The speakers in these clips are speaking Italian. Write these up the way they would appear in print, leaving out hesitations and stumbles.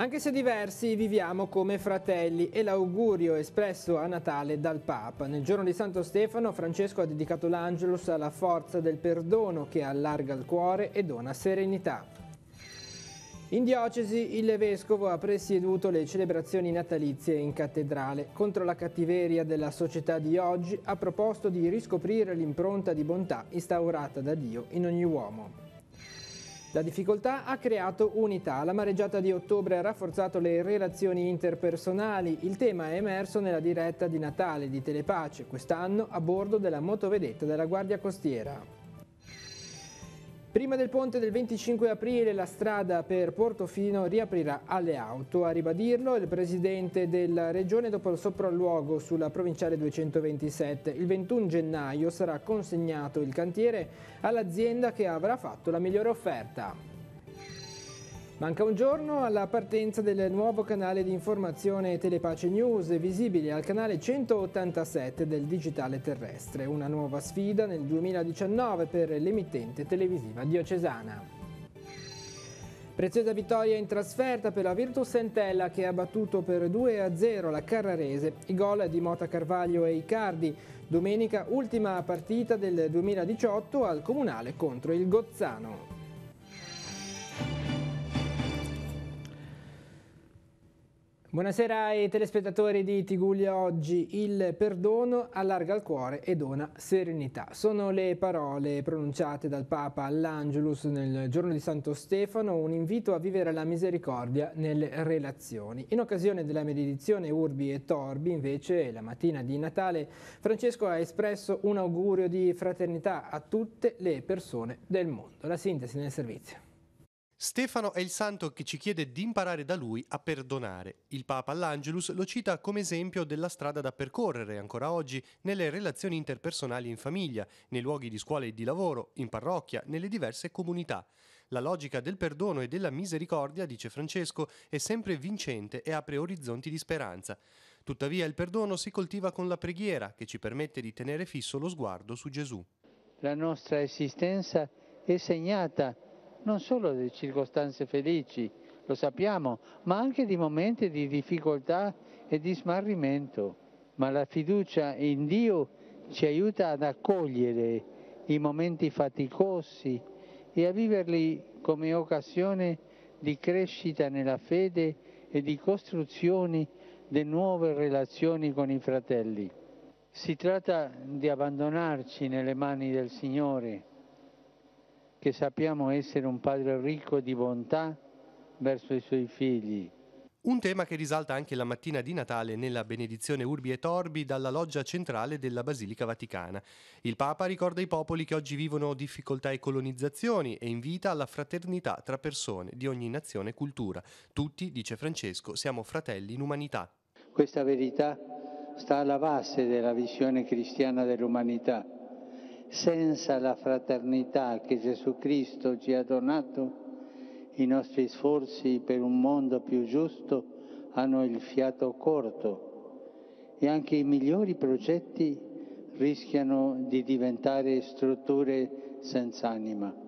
Anche se diversi, viviamo come fratelli, è l'augurio espresso a Natale dal Papa. Nel giorno di Santo Stefano, Francesco ha dedicato l'Angelus alla forza del perdono che allarga il cuore e dona serenità. In diocesi il vescovo ha presieduto le celebrazioni natalizie in cattedrale. Contro la cattiveria della società di oggi ha proposto di riscoprire l'impronta di bontà instaurata da Dio in ogni uomo. La difficoltà ha creato unità. La mareggiata di ottobre ha rafforzato le relazioni interpersonali. Il tema è emerso nella diretta di Natale di Telepace, quest'anno a bordo della motovedetta della Guardia Costiera. Prima del ponte del 25 aprile la strada per Portofino riaprirà alle auto. A ribadirlo il presidente della regione dopo il sopralluogo sulla provinciale 227. Il 21 gennaio sarà consegnato il cantiere all'azienda che avrà fatto la migliore offerta. Manca un giorno alla partenza del nuovo canale di informazione Telepace News, visibile al canale 187 del digitale terrestre. Una nuova sfida nel 2019 per l'emittente televisiva diocesana. Preziosa vittoria in trasferta per la Virtus Entella che ha battuto per 2-0 la Carrarese. I gol di Mota Carvaglio e Icardi. Domenica ultima partita del 2018 al Comunale contro il Gozzano. Buonasera ai telespettatori di Tigullio Oggi. Il perdono allarga il cuore e dona serenità. Sono le parole pronunciate dal Papa all'Angelus nel giorno di Santo Stefano, un invito a vivere la misericordia nelle relazioni. In occasione della benedizione Urbi et Orbi, invece, la mattina di Natale, Francesco ha espresso un augurio di fraternità a tutte le persone del mondo. La sintesi nel servizio. Stefano è il santo che ci chiede di imparare da lui a perdonare. Il Papa all'Angelus lo cita come esempio della strada da percorrere ancora oggi nelle relazioni interpersonali in famiglia, nei luoghi di scuola e di lavoro, in parrocchia, nelle diverse comunità. La logica del perdono e della misericordia, dice Francesco, è sempre vincente e apre orizzonti di speranza. Tuttavia il perdono si coltiva con la preghiera, che ci permette di tenere fisso lo sguardo su Gesù. La nostra esistenza è segnata non solo di circostanze felici, lo sappiamo, ma anche di momenti di difficoltà e di smarrimento. Ma la fiducia in Dio ci aiuta ad accogliere i momenti faticosi e a viverli come occasione di crescita nella fede e di costruzione di nuove relazioni con i fratelli. Si tratta di abbandonarci nelle mani del Signore, che sappiamo essere un Padre ricco di bontà verso i Suoi figli. Un tema che risalta anche la mattina di Natale nella benedizione Urbi et Orbi dalla loggia centrale della Basilica Vaticana. Il Papa ricorda i popoli che oggi vivono difficoltà e colonizzazioni e invita alla fraternità tra persone di ogni nazione e cultura. Tutti, dice Francesco, siamo fratelli in umanità. Questa verità sta alla base della visione cristiana dell'umanità. Senza la fraternità che Gesù Cristo ci ha donato, i nostri sforzi per un mondo più giusto hanno il fiato corto e anche i migliori progetti rischiano di diventare strutture senza anima.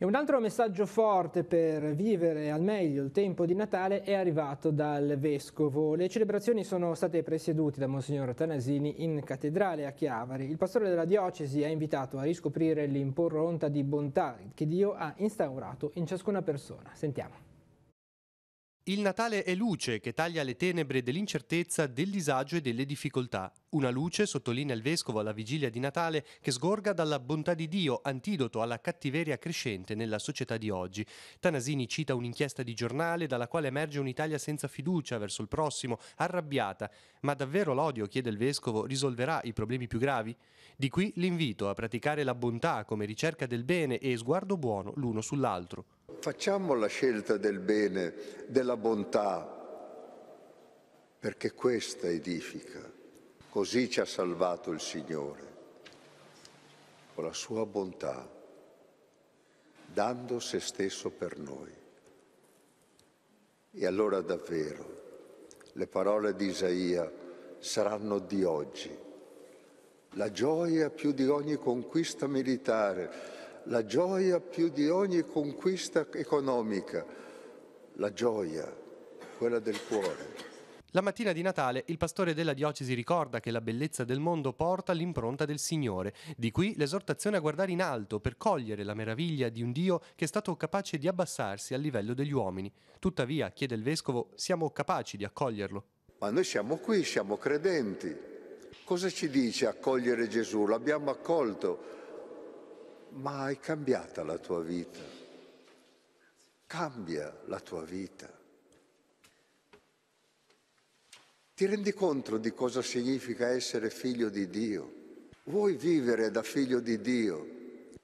E un altro messaggio forte per vivere al meglio il tempo di Natale è arrivato dal Vescovo. Le celebrazioni sono state presiedute da Monsignor Tanasini in cattedrale a Chiavari. Il pastore della diocesi ha invitato a riscoprire l'impronta di bontà che Dio ha instaurato in ciascuna persona. Sentiamo. Il Natale è luce che taglia le tenebre dell'incertezza, del disagio e delle difficoltà. Una luce, sottolinea il Vescovo alla vigilia di Natale, che sgorga dalla bontà di Dio, antidoto alla cattiveria crescente nella società di oggi. Tanasini cita un'inchiesta di giornale dalla quale emerge un'Italia senza fiducia verso il prossimo, arrabbiata. Ma davvero l'odio, chiede il Vescovo, risolverà i problemi più gravi? Di qui l'invito a praticare la bontà come ricerca del bene e sguardo buono l'uno sull'altro. Facciamo la scelta del bene, della bontà, perché questa edifica. Così ci ha salvato il Signore, con la sua bontà, dando se stesso per noi. E allora davvero le parole di Isaia saranno di oggi. La gioia più di ogni conquista militare, la gioia più di ogni conquista economica, la gioia, quella del cuore. La mattina di Natale il pastore della diocesi ricorda che la bellezza del mondo porta l'impronta del Signore. Di qui l'esortazione a guardare in alto per cogliere la meraviglia di un Dio che è stato capace di abbassarsi al livello degli uomini. Tuttavia, chiede il vescovo, siamo capaci di accoglierlo. Ma noi siamo qui, siamo credenti. Cosa ci dice accogliere Gesù? L'abbiamo accolto. Ma è cambiata la tua vita. Cambia la tua vita. Ti rendi conto di cosa significa essere figlio di Dio? Vuoi vivere da figlio di Dio?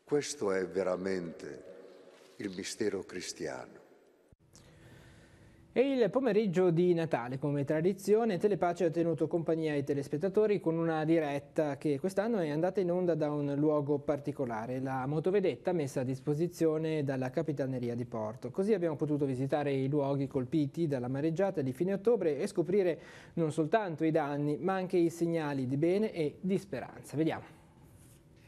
Questo è veramente il mistero cristiano. E il pomeriggio di Natale, come tradizione, Telepace ha tenuto compagnia ai telespettatori con una diretta che quest'anno è andata in onda da un luogo particolare, la motovedetta messa a disposizione dalla Capitaneria di Porto. Così abbiamo potuto visitare i luoghi colpiti dalla mareggiata di fine ottobre e scoprire non soltanto i danni, ma anche i segnali di bene e di speranza. Vediamo.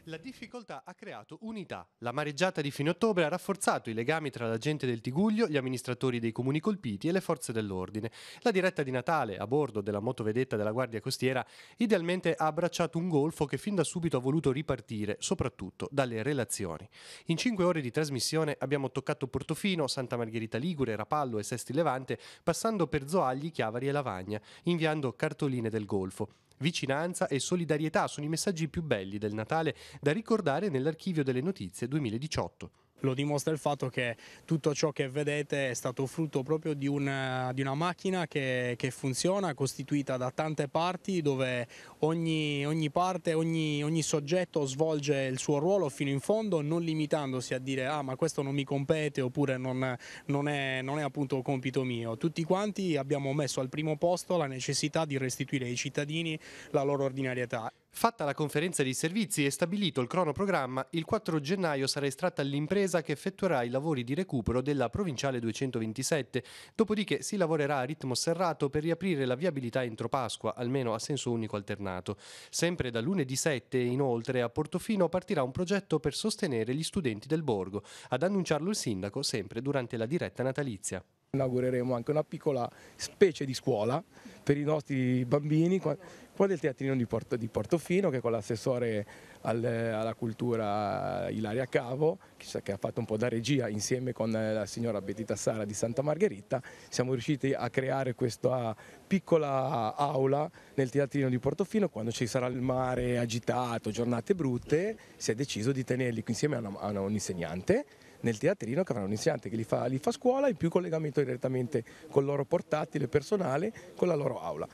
La difficoltà ha creato unità. La mareggiata di fine ottobre ha rafforzato i legami tra la gente del Tiguglio, gli amministratori dei comuni colpiti e le forze dell'ordine. La diretta di Natale, a bordo della motovedetta della Guardia Costiera, idealmente ha abbracciato un golfo che fin da subito ha voluto ripartire, soprattutto dalle relazioni. In 5 ore di trasmissione abbiamo toccato Portofino, Santa Margherita Ligure, Rapallo e Sesti Levante, passando per Zoagli, Chiavari e Lavagna, inviando cartoline del golfo. Vicinanza e solidarietà sono i messaggi più belli del Natale da ricordare nell'archivio delle notizie 2018. Lo dimostra il fatto che tutto ciò che vedete è stato frutto proprio di una macchina che funziona, costituita da tante parti, dove ogni parte, ogni soggetto svolge il suo ruolo fino in fondo, non limitandosi a dire ma questo non mi compete oppure non è appunto compito mio. Tutti quanti abbiamo messo al primo posto la necessità di restituire ai cittadini la loro ordinarietà. Fatta la conferenza di servizi e stabilito il cronoprogramma, il 4 gennaio sarà estratta l'impresa che effettuerà i lavori di recupero della provinciale 227, dopodiché si lavorerà a ritmo serrato per riaprire la viabilità entro Pasqua, almeno a senso unico alternato. Sempre da lunedì 7, inoltre, a Portofino partirà un progetto per sostenere gli studenti del borgo, ad annunciarlo il sindaco sempre durante la diretta natalizia. Inaugureremo anche una piccola specie di scuola per i nostri bambini qua del teatrino di Portofino, che con l'assessore alla cultura Ilaria Cavo, che ha fatto un po' da regia insieme con la signora Betty Tassara di Santa Margherita, siamo riusciti a creare questa piccola aula nel teatrino di Portofino. Quando ci sarà il mare agitato, giornate brutte, si è deciso di tenerli insieme a un insegnante nel teatrino, che avrà un insegnante che li fa scuola, in più collegamento direttamente col loro portatile personale, con la loro aula.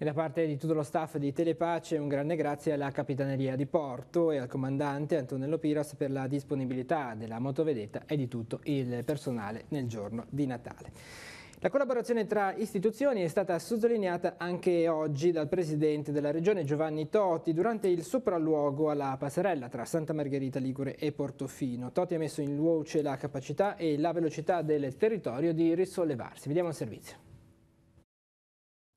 E da parte di tutto lo staff di Telepace un grande grazie alla Capitaneria di Porto e al comandante Antonello Piras per la disponibilità della motovedetta e di tutto il personale nel giorno di Natale. La collaborazione tra istituzioni è stata sottolineata anche oggi dal presidente della regione Giovanni Toti durante il sopralluogo alla passerella tra Santa Margherita Ligure e Portofino. Toti ha messo in luce la capacità e la velocità del territorio di risollevarsi. Vediamo il servizio.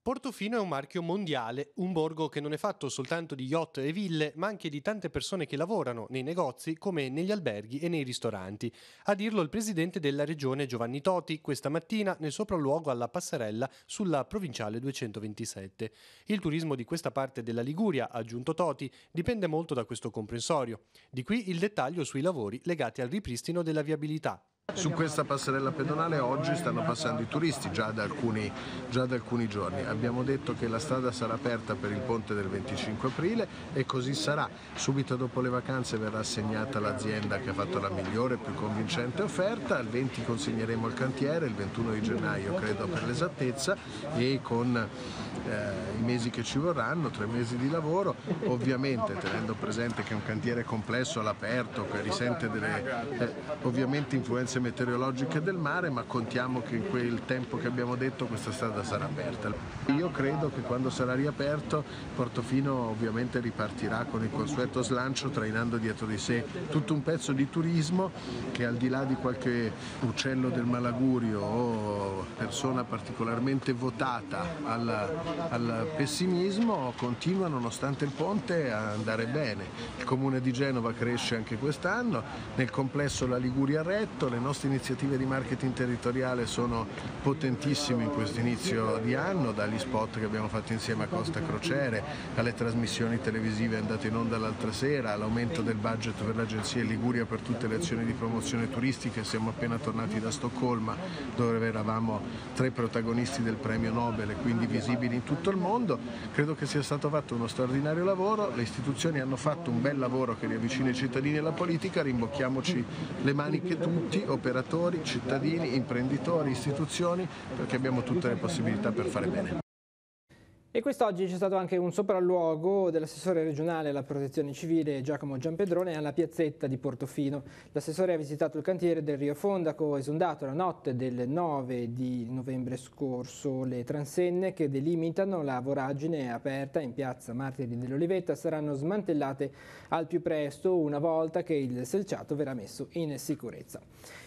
Portofino è un marchio mondiale, un borgo che non è fatto soltanto di yacht e ville, ma anche di tante persone che lavorano nei negozi come negli alberghi e nei ristoranti. A dirlo il presidente della regione Giovanni Toti questa mattina nel sopralluogo alla passerella sulla provinciale 227. Il turismo di questa parte della Liguria, ha aggiunto Toti, dipende molto da questo comprensorio. Di qui il dettaglio sui lavori legati al ripristino della viabilità. Su questa passerella pedonale oggi stanno passando i turisti già da alcuni giorni. Abbiamo detto che la strada sarà aperta per il ponte del 25 aprile e così sarà. Subito dopo le vacanze verrà assegnata l'azienda che ha fatto la migliore e più convincente offerta. Il 20 consegneremo il cantiere, il 21 di gennaio credo per l'esattezza, e con i mesi che ci vorranno, 3 mesi di lavoro, ovviamente tenendo presente che è un cantiere complesso all'aperto che risente delle ovviamente influenze meteorologiche del mare, ma contiamo che in quel tempo che abbiamo detto questa strada sarà aperta. Io credo che quando sarà riaperto Portofino ovviamente ripartirà con il consueto slancio, trainando dietro di sé tutto un pezzo di turismo che, al di là di qualche uccello del malaugurio o persona particolarmente votata al pessimismo, continua nonostante il ponte a andare bene. Il comune di Genova cresce anche quest'anno, nel complesso la Liguria ha retto, le nostre iniziative di marketing territoriale sono potentissime in questo inizio di anno, dagli spot che abbiamo fatto insieme a Costa Crociere, alle trasmissioni televisive andate in onda l'altra sera, all'aumento del budget per l'Agenzia Liguria per tutte le azioni di promozione turistica. Siamo appena tornati da Stoccolma, dove eravamo tra i protagonisti del premio Nobel e quindi visibili in tutto il mondo. Credo che sia stato fatto uno straordinario lavoro, le istituzioni hanno fatto un bel lavoro che riavvicina i cittadini alla politica, rimbocchiamoci le maniche tutti, operatori, cittadini, imprenditori, istituzioni, perché abbiamo tutte le possibilità per fare bene. E quest'oggi c'è stato anche un sopralluogo dell'assessore regionale alla protezione civile Giacomo Giampedrone alla piazzetta di Portofino. L'assessore ha visitato il cantiere del Rio Fondaco, esondato la notte del 9 di novembre scorso. Le transenne che delimitano la voragine aperta in piazza Martiri dell'Olivetta saranno smantellate al più presto una volta che il selciato verrà messo in sicurezza.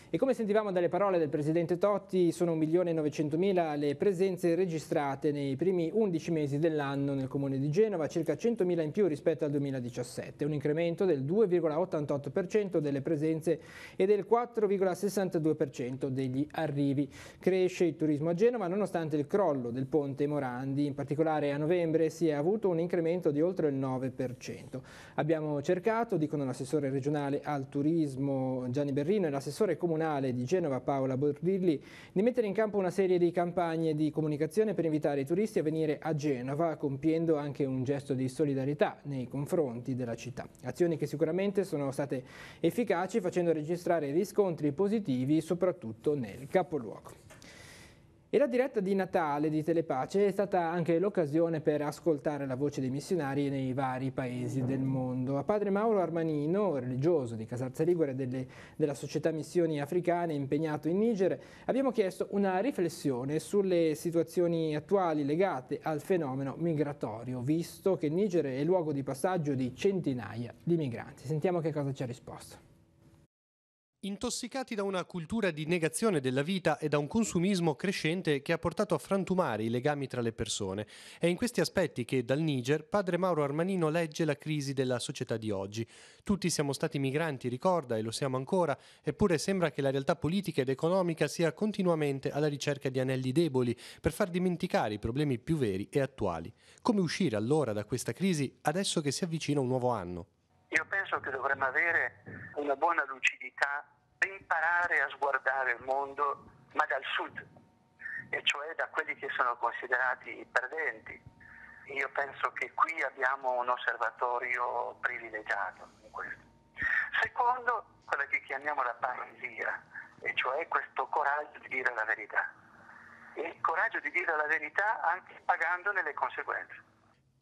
E come sentivamo dalle parole del presidente Totti, sono 1.900.000 le presenze registrate nei primi 11 mesi dell'anno nel comune di Genova, circa 100.000 in più rispetto al 2017, un incremento del 2,88% delle presenze e del 4,62% degli arrivi. Cresce il turismo a Genova nonostante il crollo del ponte Morandi, in particolare a novembre si è avuto un incremento di oltre il 9%. Abbiamo cercato, dicono l'assessore regionale al turismo Gianni Berrino e l'assessore comunale di Genova Paola Bordilli, di mettere in campo una serie di campagne di comunicazione per invitare i turisti a venire a Genova, compiendo anche un gesto di solidarietà nei confronti della città. Azioni che sicuramente sono state efficaci, facendo registrare riscontri positivi soprattutto nel capoluogo. E la diretta di Natale di Telepace è stata anche l'occasione per ascoltare la voce dei missionari nei vari paesi del mondo. A padre Mauro Armanino, religioso di Casarza Ligure della Società Missioni Africane impegnato in Niger, abbiamo chiesto una riflessione sulle situazioni attuali legate al fenomeno migratorio, visto che il Niger è luogo di passaggio di centinaia di migranti. Sentiamo che cosa ci ha risposto. Intossicati da una cultura di negazione della vita e da un consumismo crescente che ha portato a frantumare i legami tra le persone. È in questi aspetti che dal Niger padre Mauro Armanino legge la crisi della società di oggi. Tutti siamo stati migranti, ricorda, e lo siamo ancora, eppure sembra che la realtà politica ed economica sia continuamente alla ricerca di anelli deboli per far dimenticare i problemi più veri e attuali. Come uscire allora da questa crisi adesso che si avvicina un nuovo anno? Io penso che dovremmo avere una buona lucidità per imparare a sguardare il mondo, ma dal sud, e cioè da quelli che sono considerati perdenti. Io penso che qui abbiamo un osservatorio privilegiato in questo. Secondo, quella che chiamiamo la paesia, e cioè questo coraggio di dire la verità. E il coraggio di dire la verità anche pagandone le conseguenze.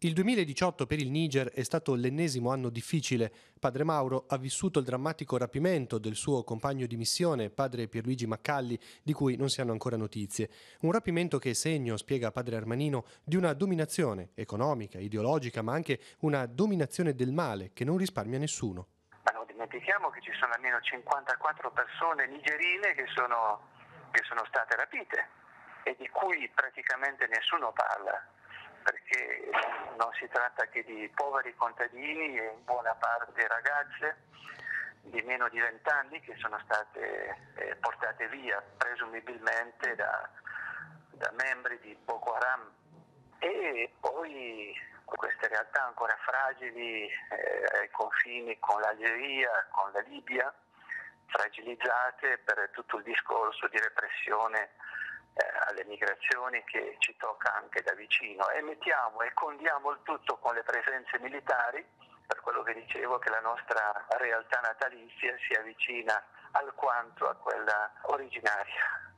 Il 2018 per il Niger è stato l'ennesimo anno difficile. Padre Mauro ha vissuto il drammatico rapimento del suo compagno di missione, padre Pierluigi Maccalli, di cui non si hanno ancora notizie. Un rapimento che è segno, spiega padre Armanino, di una dominazione economica, ideologica, ma anche una dominazione del male che non risparmia nessuno. Ma non dimentichiamo che ci sono almeno 54 persone nigerine che sono state rapite e di cui praticamente nessuno parla, perché non si tratta che di poveri contadini e in buona parte ragazze di meno di 20 anni che sono state portate via presumibilmente da membri di Boko Haram, e poi queste realtà ancora fragili ai confini con l'Algeria, con la Libia, fragilizzate per tutto il discorso di repressione alle migrazioni che ci tocca anche da vicino, e mettiamo e condiamo il tutto con le presenze militari, per quello che dicevo che la nostra realtà natalizia si avvicina alquanto a quella originaria.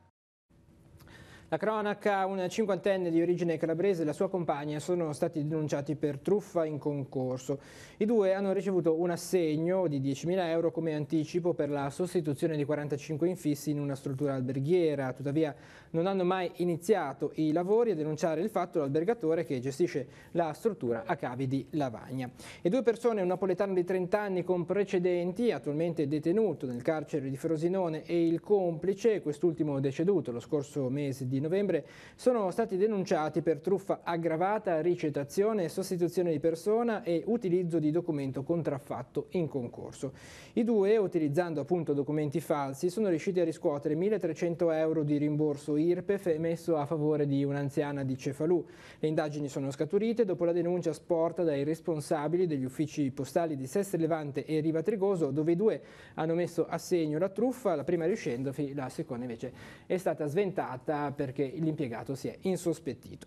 La cronaca: un cinquantenne di origine calabrese e la sua compagna sono stati denunciati per truffa in concorso. I due hanno ricevuto un assegno di 10.000 euro come anticipo per la sostituzione di 45 infissi in una struttura alberghiera. Tuttavia non hanno mai iniziato i lavori, a denunciare il fatto l'albergatore che gestisce la struttura a Cavi di Lavagna. E due persone, un napoletano di 30 anni con precedenti, attualmente detenuto nel carcere di Frosinone, e il complice, quest'ultimo deceduto lo scorso mese di di novembre sono stati denunciati per truffa aggravata, ricettazione, sostituzione di persona e utilizzo di documento contraffatto in concorso. I due, utilizzando appunto documenti falsi, sono riusciti a riscuotere 1.300 euro di rimborso IRPEF emesso a favore di un'anziana di Cefalù. Le indagini sono scaturite dopo la denuncia sporta dai responsabili degli uffici postali di Sestri Levante e Riva Trigoso, dove i due hanno messo a segno la truffa, la prima riuscendovi, la seconda invece è stata sventata perché l'impiegato si è insospettito.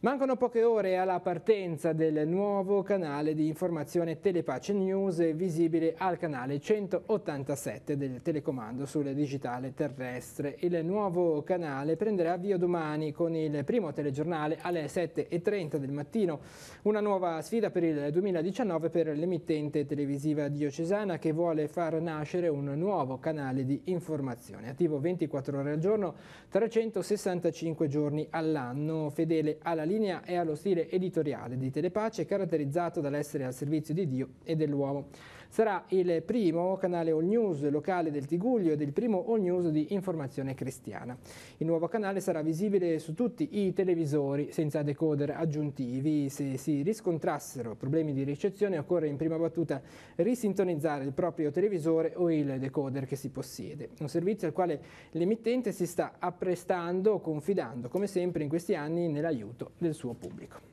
Mancano poche ore alla partenza del nuovo canale di informazione Telepace News, visibile al canale 187 del telecomando sul digitale terrestre. Il nuovo canale prenderà avvio domani con il primo telegiornale alle 7:30 del mattino, una nuova sfida per il 2019 per l'emittente televisiva diocesana che vuole far nascere un nuovo canale di informazione, attivo 24 ore al giorno, 365 giorni all'anno, fedele alla linea e allo stile editoriale di Telepace, caratterizzato dall'essere al servizio di Dio e dell'uomo. Sarà il primo canale all news locale del Tigullio ed il primo all news di informazione cristiana. Il nuovo canale sarà visibile su tutti i televisori senza decoder aggiuntivi. Se si riscontrassero problemi di ricezione occorre in prima battuta risintonizzare il proprio televisore o il decoder che si possiede. Un servizio al quale l'emittente si sta apprestando, confidando come sempre in questi anni nell'aiuto del suo pubblico.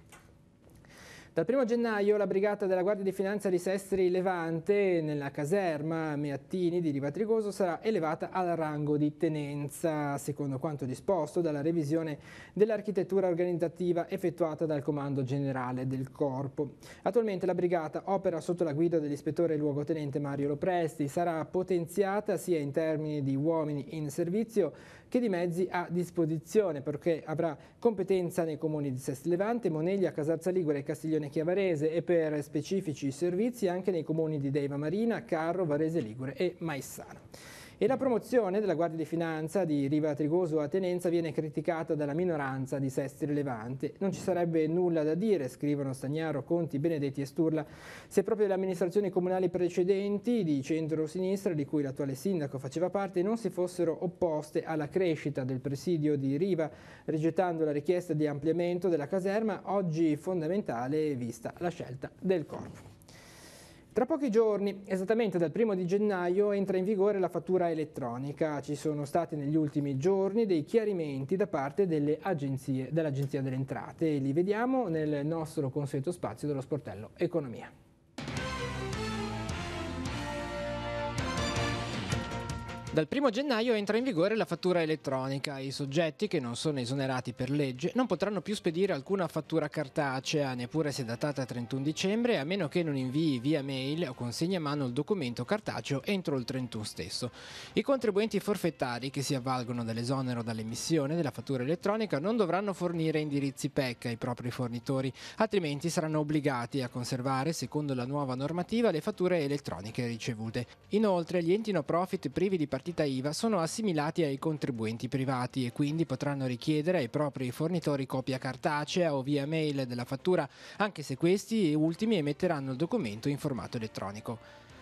Dal 1 gennaio la brigata della Guardia di Finanza di Sestri Levante nella caserma Meattini di Riva Trigoso sarà elevata al rango di tenenza, secondo quanto disposto dalla revisione dell'architettura organizzativa effettuata dal Comando Generale del Corpo. Attualmente la brigata opera sotto la guida dell'ispettore luogotenente Mario Lopresti, sarà potenziata sia in termini di uomini in servizio che di mezzi a disposizione, perché avrà competenza nei comuni di Sestri Levante, Moneglia, Casarza Ligure e Castiglione Chiavarese e per specifici servizi anche nei comuni di Deiva Marina, Carro, Varese Ligure e Maissana. E la promozione della Guardia di Finanza di Riva Trigoso a tenenza viene criticata dalla minoranza di Sestri Levante. Non ci sarebbe nulla da dire, scrivono Stagnaro, Conti, Benedetti e Sturla, se proprio le amministrazioni comunali precedenti di centro-sinistra, di cui l'attuale sindaco faceva parte, non si fossero opposte alla crescita del presidio di Riva, rigettando la richiesta di ampliamento della caserma, oggi fondamentale vista la scelta del Corpo. Tra pochi giorni, esattamente dal 1 di gennaio, entra in vigore la fattura elettronica. Ci sono stati negli ultimi giorni dei chiarimenti da parte dell'Agenzia delle Entrate e li vediamo nel nostro consueto spazio dello sportello Economia. Dal 1 gennaio entra in vigore la fattura elettronica. I soggetti che non sono esonerati per legge non potranno più spedire alcuna fattura cartacea, neppure se datata 31 dicembre, a meno che non invii via mail o consegni a mano il documento cartaceo entro il 31 stesso. I contribuenti forfettari che si avvalgono dell'esonero dall'emissione della fattura elettronica non dovranno fornire indirizzi PEC ai propri fornitori, altrimenti saranno obbligati a conservare, secondo la nuova normativa, le fatture elettroniche ricevute. Inoltre, gli enti no profit privi di partita IVA sono assimilati ai contribuenti privati e quindi potranno richiedere ai propri fornitori copia cartacea o via mail della fattura, anche se questi ultimi emetteranno il documento in formato elettronico.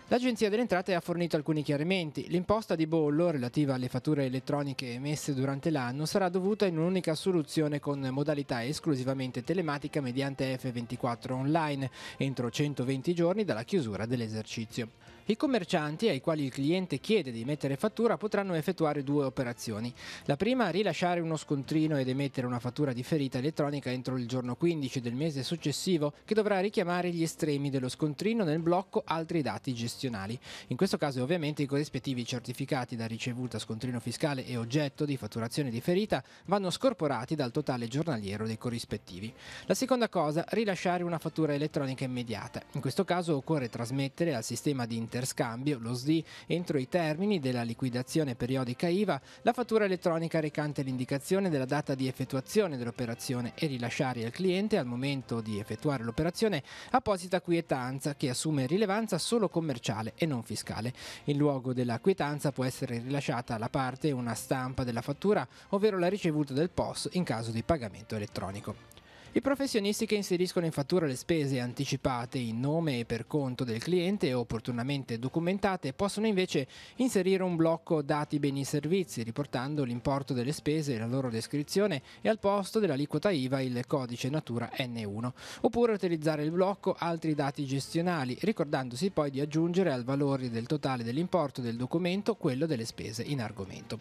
L'Agenzia delle Entrate ha fornito alcuni chiarimenti. L'imposta di bollo relativa alle fatture elettroniche emesse durante l'anno sarà dovuta in un'unica soluzione con modalità esclusivamente telematica mediante F24 online entro 120 giorni dalla chiusura dell'esercizio. I commercianti ai quali il cliente chiede di emettere fattura potranno effettuare due operazioni. La prima, rilasciare uno scontrino ed emettere una fattura differita elettronica entro il giorno 15 del mese successivo, che dovrà richiamare gli estremi dello scontrino nel blocco altri dati gestionali. In questo caso ovviamente i corrispettivi certificati da ricevuta, scontrino fiscale e oggetto di fatturazione differita vanno scorporati dal totale giornaliero dei corrispettivi. La seconda cosa, rilasciare una fattura elettronica immediata. In questo caso occorre trasmettere al sistema di interscambio, lo SDI, entro i termini della liquidazione periodica IVA, la fattura elettronica recante l'indicazione della data di effettuazione dell'operazione e rilasciare al cliente al momento di effettuare l'operazione apposita quietanza che assume rilevanza solo commerciale e non fiscale. In luogo della quietanza può essere rilasciata alla parte una stampa della fattura, ovvero la ricevuta del POS in caso di pagamento elettronico. I professionisti che inseriscono in fattura le spese anticipate in nome e per conto del cliente e opportunamente documentate possono invece inserire un blocco dati beni e servizi riportando l'importo delle spese e la loro descrizione e al posto dell'aliquota IVA il codice natura N1, oppure utilizzare il blocco altri dati gestionali ricordandosi poi di aggiungere al valore del totale dell'importo del documento quello delle spese in argomento.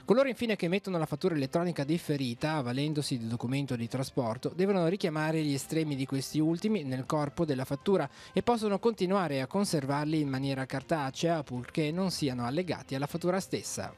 Coloro infine che emettono la fattura elettronica differita avvalendosi di documento di trasporto devono richiamare gli estremi di questi ultimi nel corpo della fattura e possono continuare a conservarli in maniera cartacea purché non siano allegati alla fattura stessa.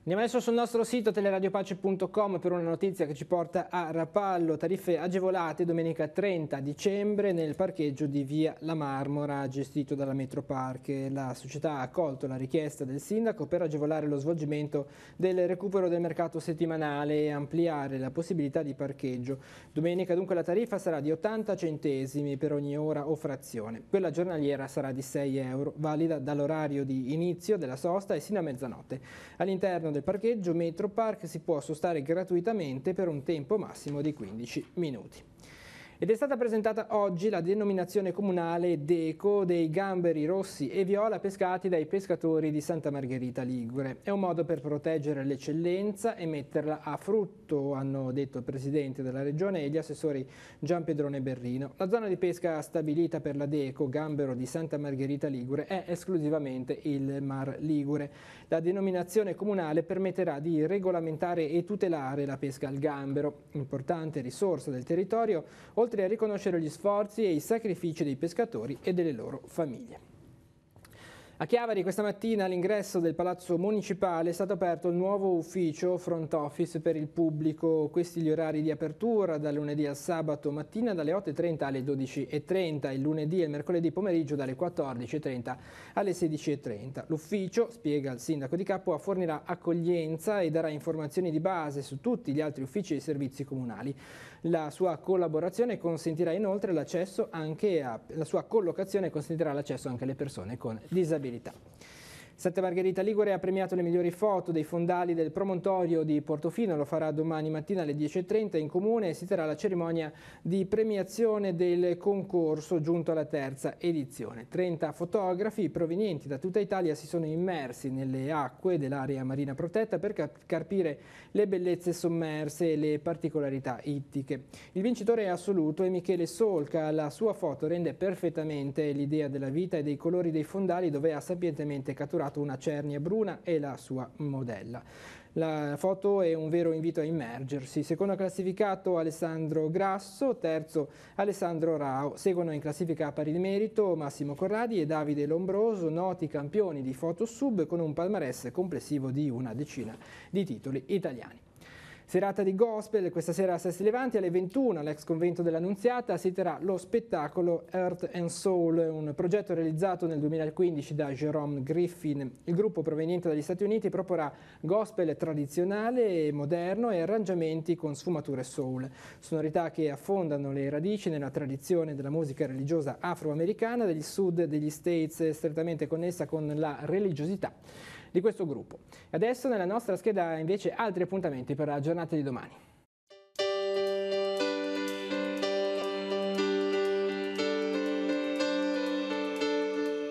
Andiamo adesso sul nostro sito teleradiopace.com per una notizia che ci porta a Rapallo. Tariffe agevolate domenica 30 dicembre nel parcheggio di via La Marmora gestito dalla Metropark. La società ha accolto la richiesta del sindaco per agevolare lo svolgimento del recupero del mercato settimanale e ampliare la possibilità di parcheggio. Domenica dunque la tariffa sarà di 80 centesimi per ogni ora o frazione. Quella giornaliera sarà di 6 euro, valida dall'orario di inizio della sosta e sino a mezzanotte. All'interno del parcheggio Metropark si può sostare gratuitamente per un tempo massimo di 15 minuti. Ed è stata presentata oggi la denominazione comunale DECO dei gamberi rossi e viola pescati dai pescatori di Santa Margherita Ligure. È un modo per proteggere l'eccellenza e metterla a frutto, hanno detto il presidente della regione e gli assessori Gianpedrone Berrino. La zona di pesca stabilita per la DECO gambero di Santa Margherita Ligure è esclusivamente il Mar Ligure. La denominazione comunale permetterà di regolamentare e tutelare la pesca al gambero, importante risorsa del territorio, oltre a riconoscere gli sforzi e i sacrifici dei pescatori e delle loro famiglie. A Chiavari questa mattina all'ingresso del Palazzo Municipale è stato aperto il nuovo ufficio front office per il pubblico. Questi gli orari di apertura dal lunedì al sabato mattina dalle 8.30 alle 12.30, il lunedì e il mercoledì pomeriggio dalle 14.30 alle 16.30. L'ufficio, spiega il sindaco di Capua, fornirà accoglienza e darà informazioni di base su tutti gli altri uffici e servizi comunali. La sua collaborazione consentirà inoltre l'accesso anche la sua collocazione consentirà l'accesso anche alle persone con disabilità. Santa Margherita Ligure ha premiato le migliori foto dei fondali del promontorio di Portofino, lo farà domani mattina alle 10.30 in comune e si terrà la cerimonia di premiazione del concorso giunto alla terza edizione. 30 fotografi provenienti da tutta Italia si sono immersi nelle acque dell'area marina protetta per carpire le bellezze sommerse e le particolarità ittiche. Il vincitore assoluto è Michele Solca, la sua foto rende perfettamente l'idea della vita e dei colori dei fondali dove ha sapientemente catturato una cernia bruna e la sua modella. La foto è un vero invito a immergersi. Secondo classificato Alessandro Grasso, terzo Alessandro Rao. Seguono in classifica a pari merito Massimo Corradi e Davide Lombroso, noti campioni di Photosub con un palmarès complessivo di una decina di titoli italiani. Serata di gospel, questa sera a Sesti Levanti alle 21 all'ex convento dell'Annunziata si terrà lo spettacolo Earth and Soul, un progetto realizzato nel 2015 da Jerome Griffin. Il gruppo proveniente dagli Stati Uniti proporrà gospel tradizionale e moderno e arrangiamenti con sfumature soul, sonorità che affondano le radici nella tradizione della musica religiosa afroamericana del sud degli States, strettamente connessa con la religiosità di questo gruppo. Adesso nella nostra scheda invece altri appuntamenti per la giornata di domani.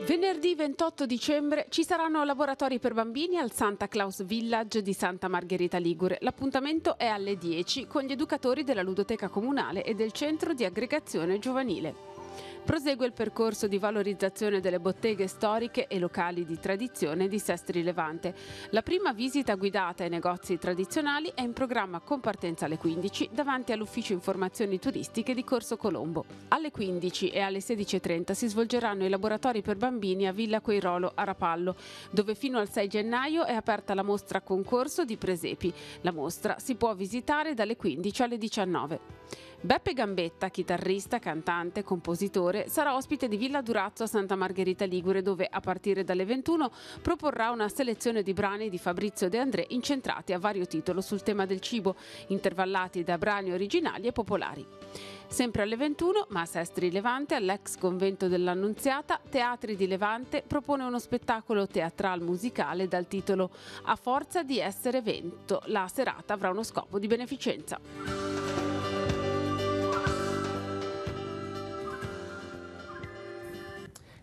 Venerdì 28 dicembre ci saranno laboratori per bambini al Santa Claus Village di Santa Margherita Ligure. L'appuntamento è alle 10 con gli educatori della ludoteca comunale e del centro di aggregazione giovanile. Prosegue il percorso di valorizzazione delle botteghe storiche e locali di tradizione di Sestri Levante. La prima visita guidata ai negozi tradizionali è in programma con partenza alle 15 davanti all'ufficio informazioni turistiche di Corso Colombo. Alle 15 e alle 16.30 si svolgeranno i laboratori per bambini a Villa Queirolo a Rapallo, dove fino al 6 gennaio è aperta la mostra concorso di presepi. La mostra si può visitare dalle 15 alle 19. Beppe Gambetta, chitarrista, cantante, compositore, sarà ospite di Villa Durazzo a Santa Margherita Ligure, dove a partire dalle 21 proporrà una selezione di brani di Fabrizio De André incentrati a vario titolo sul tema del cibo, intervallati da brani originali e popolari. Sempre alle 21, Massa Estri Levante, all'ex convento dell'Annunziata, Teatri di Levante propone uno spettacolo teatral musicale dal titolo A forza di essere vento. La serata avrà uno scopo di beneficenza.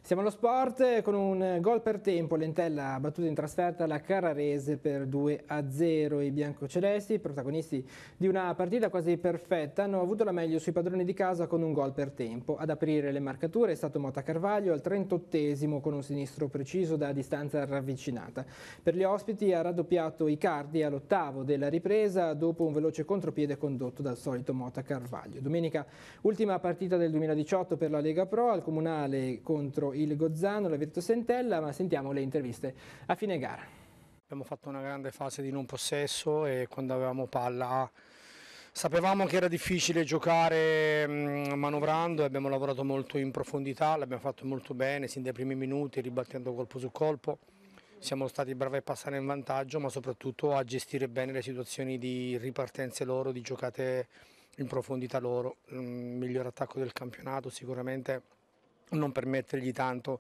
Siamo allo sport con un gol per tempo. L'Entella ha battuto in trasferta la Carrarese per 2-0. I biancocelesti, protagonisti di una partita quasi perfetta, hanno avuto la meglio sui padroni di casa con un gol per tempo. Ad aprire le marcature è stato Mota Carvaglio al 38esimo con un sinistro preciso da distanza ravvicinata. Per gli ospiti ha raddoppiato Icardi all'8° della ripresa dopo un veloce contropiede condotto dal solito Mota Carvaglio. Domenica, ultima partita del 2018 per la Lega Pro al Comunale contro il Gozzano, la Virtus Entella, ma sentiamo le interviste a fine gara. Abbiamo fatto una grande fase di non possesso e quando avevamo palla sapevamo che era difficile giocare manovrando e abbiamo lavorato molto in profondità, l'abbiamo fatto molto bene sin dai primi minuti, ribattendo colpo su colpo. Siamo stati bravi a passare in vantaggio, ma soprattutto a gestire bene le situazioni di ripartenze loro, di giocate in profondità loro. Il miglior attacco del campionato sicuramente. Non permettergli tanto,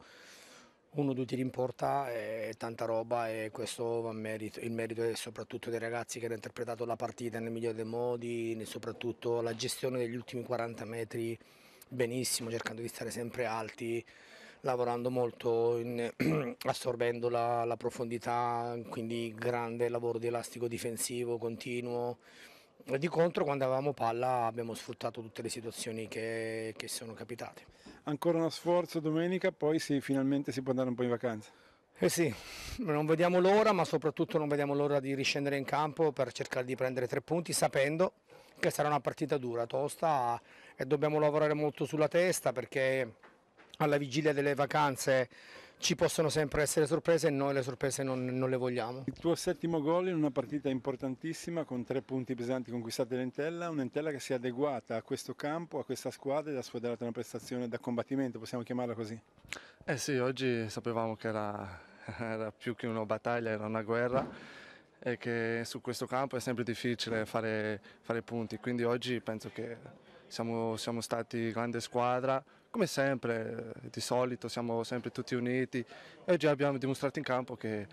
1 o 2 tiri in porta e tanta roba, e questo va a merito. Il merito è soprattutto dei ragazzi che hanno interpretato la partita nel migliore dei modi, soprattutto la gestione degli ultimi 40 metri benissimo, cercando di stare sempre alti, lavorando molto, assorbendo la profondità, quindi grande lavoro di elastico difensivo continuo. E di contro, quando avevamo palla abbiamo sfruttato tutte le situazioni che sono capitate. Ancora uno sforzo domenica, poi finalmente si può andare un po' in vacanza. Eh sì, non vediamo l'ora, ma soprattutto non vediamo l'ora di riscendere in campo per cercare di prendere 3 punti, sapendo che sarà una partita dura, tosta, e dobbiamo lavorare molto sulla testa, perché alla vigilia delle vacanze ci possono sempre essere sorprese e noi le sorprese non le vogliamo. Il tuo 7° gol in una partita importantissima con 3 punti pesanti conquistati dall'Entella, un'Entella che si è adeguata a questo campo, a questa squadra, ed ha sfodato una prestazione da combattimento, possiamo chiamarla così? Sì, oggi sapevamo che era più che una battaglia, era una guerra, e che su questo campo è sempre difficile fare punti, quindi oggi penso che siamo stati grande squadra. Come sempre, di solito siamo sempre tutti uniti e oggi abbiamo dimostrato in campo che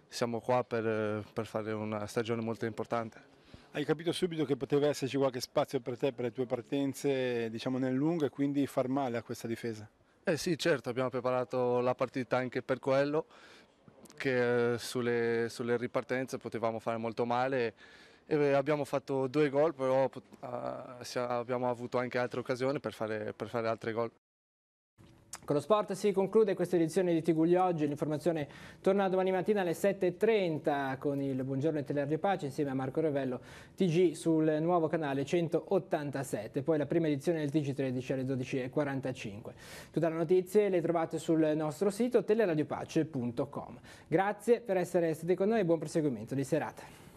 siamo qua per fare una stagione molto importante. Hai capito subito che poteva esserci qualche spazio per te, per le tue partenze, diciamo nel lungo, e quindi far male a questa difesa? Sì, certo, abbiamo preparato la partita anche per quello, che sulle ripartenze potevamo fare molto male. E abbiamo fatto 2 gol, però abbiamo avuto anche altre occasioni per fare altri gol. Con lo sport si conclude questa edizione di TG Oggi. L'informazione torna domani mattina alle 7:30 con il Buongiorno e Radio Pace insieme a Marco Revello, TG sul nuovo canale 187, poi la prima edizione del TG13 alle 12:45. Tutte le notizie le trovate sul nostro sito teleradiopace.com. Grazie per essere stati con noi e buon proseguimento di serata.